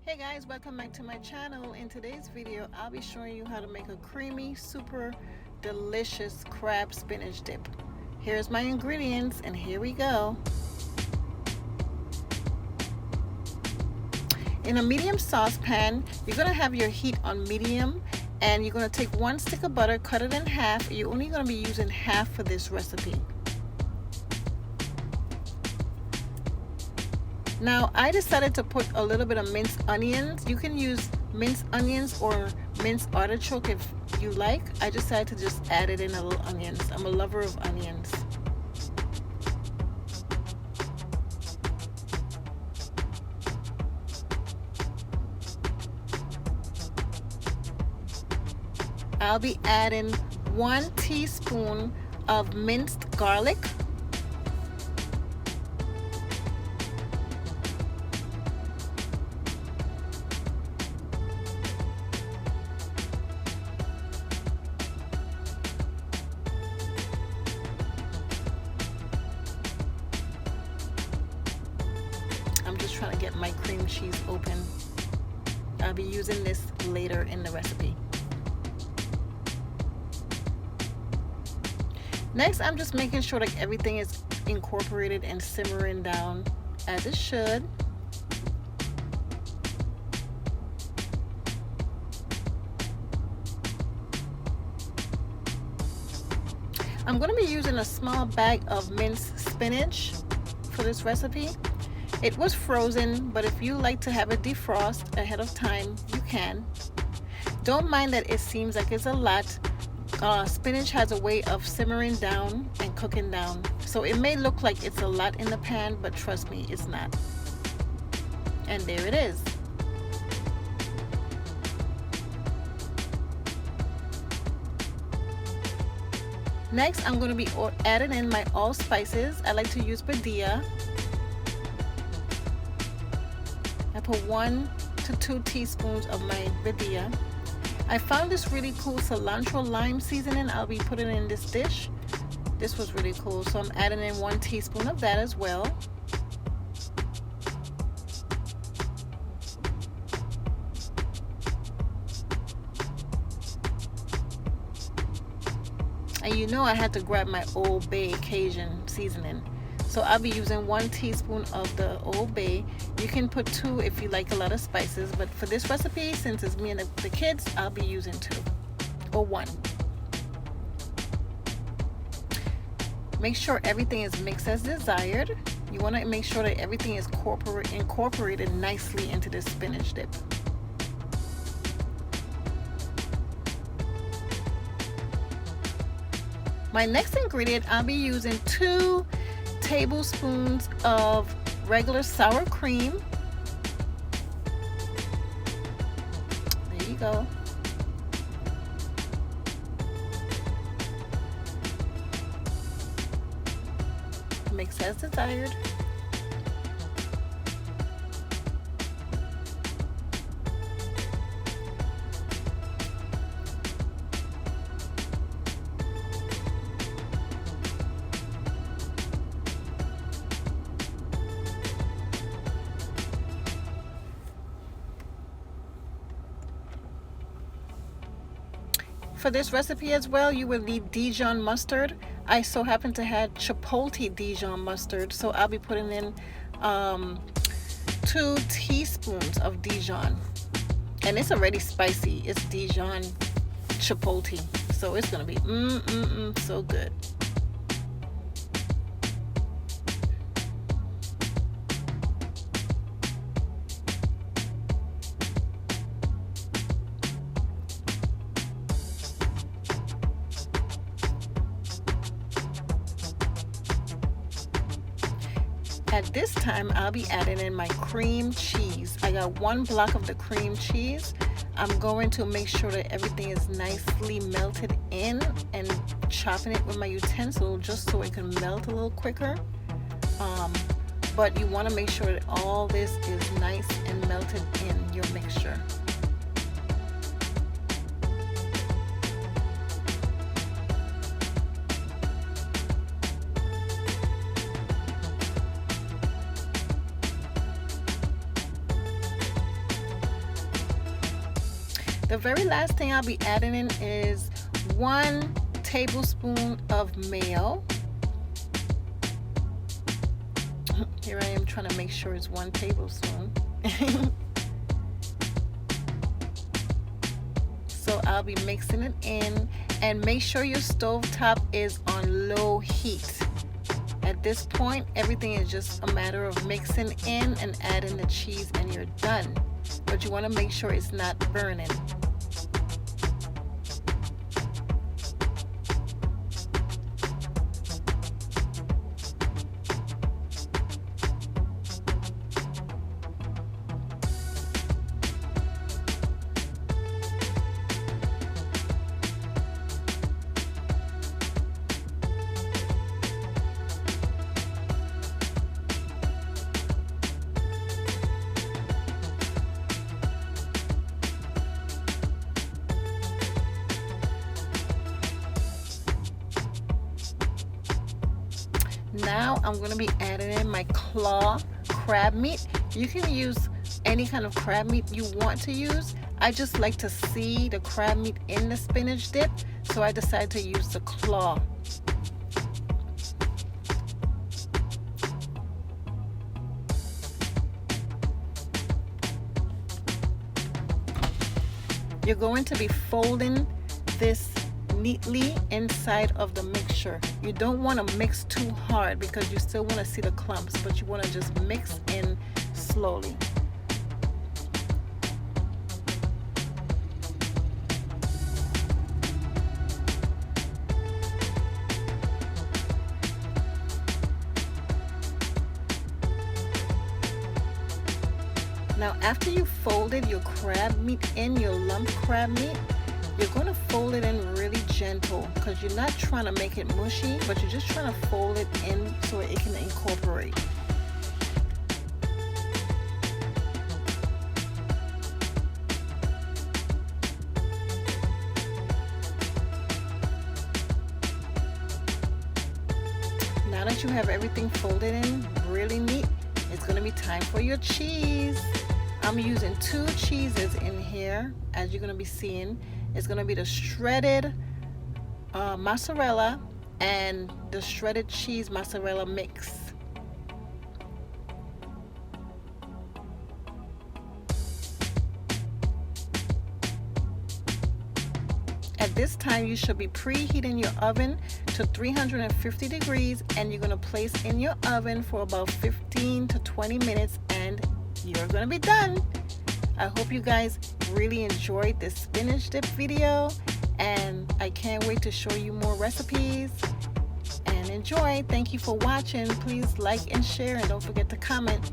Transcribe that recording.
Hey guys, welcome back to my channel. In today's video I'll be showing you how to make a creamy, super delicious crab spinach dip. Here's my ingredients and here we go. In a medium saucepan, you're going to have your heat on medium, and you're going to take one stick of butter, cut it in half. You're only going to be using half for this recipe. Now I decided to put a little bit of minced onions. You can use minced onions or minced artichoke if you like. I decided to just add it in a little onions. I'm a lover of onions. I'll be adding 1 teaspoon of minced garlic. I'm just trying to get my cream cheese open. I'll be using this later in the recipe. Next, I'm just making sure like everything is incorporated and simmering down as it should. I'm going to be using a small bag of minced spinach for this recipe. It was frozen, but if you like to have it defrost ahead of time, you can. Don't mind that it seems like it's a lot. Spinach has a way of simmering down and cooking down, so it may look like it's a lot in the pan, but trust me, it's not. And there it is. Next, I'm going to be adding in my allspices. I like to use Badia. I put 1 to 2 teaspoons of my Badia. I found this really cool cilantro lime seasoning. I'll be putting in this dish. This was really cool, so I'm adding in 1 teaspoon of that as well. And you know I had to grab my Old Bay Cajun seasoning. So I'll be using 1 teaspoon of the Old Bay. You can put 2 if you like a lot of spices, but for this recipe, since it's me and the kids, I'll be using 2 or 1. Make sure everything is mixed as desired. You want to make sure that everything is incorporated nicely into this spinach dip. My next ingredient, I'll be using 2 tablespoons of regular sour cream. There you go. Mix as desired. For this recipe as well, you will need Dijon mustard. I so happen to have Chipotle Dijon mustard, so I'll be putting in 2 teaspoons of Dijon. And it's already spicy. It's Dijon Chipotle, so it's gonna be so good. At this time, I'll be adding in my cream cheese. I got 1 block of the cream cheese. I'm going to make sure that everything is nicely melted in and chopping it with my utensil just so it can melt a little quicker. But you want to make sure that all this is nice and melted in your mixture. The very last thing I'll be adding in is 1 tablespoon of mayo. Here I am trying to make sure it's 1 tablespoon. So I'll be mixing it in, and make sure your stove top is on low heat. At this point, everything is just a matter of mixing in and adding the cheese, and you're done. But you want to make sure it's not burning. Now I'm going to be adding in my claw crab meat. You can use any kind of crab meat you want to use. I just like to see the crab meat in the spinach dip, so I decided to use the claw. You're going to be folding this neatly inside of the mixture. You don't want to mix too hard because you still want to see the clumps, but you want to just mix in slowly. Now after you folded your crab meat in, your lump crab meat, you're going to fold it in really gentle because you're not trying to make it mushy, but you're just trying to fold it in so it can incorporate. Now that you have everything folded in really neat, it's going to be time for your cheese. I'm using 2 cheeses in here, as you're going to be seeing. It's going to be the shredded mozzarella and the shredded cheese mozzarella mix. At this time, you should be preheating your oven to 350 degrees, and you're going to place in your oven for about 15 to 20 minutes, and you're going to be done. I hope you guys really enjoyed this spinach dip video, and I can't wait to show you more recipes. And enjoy. Thank you for watching. Please like and share, and don't forget to comment.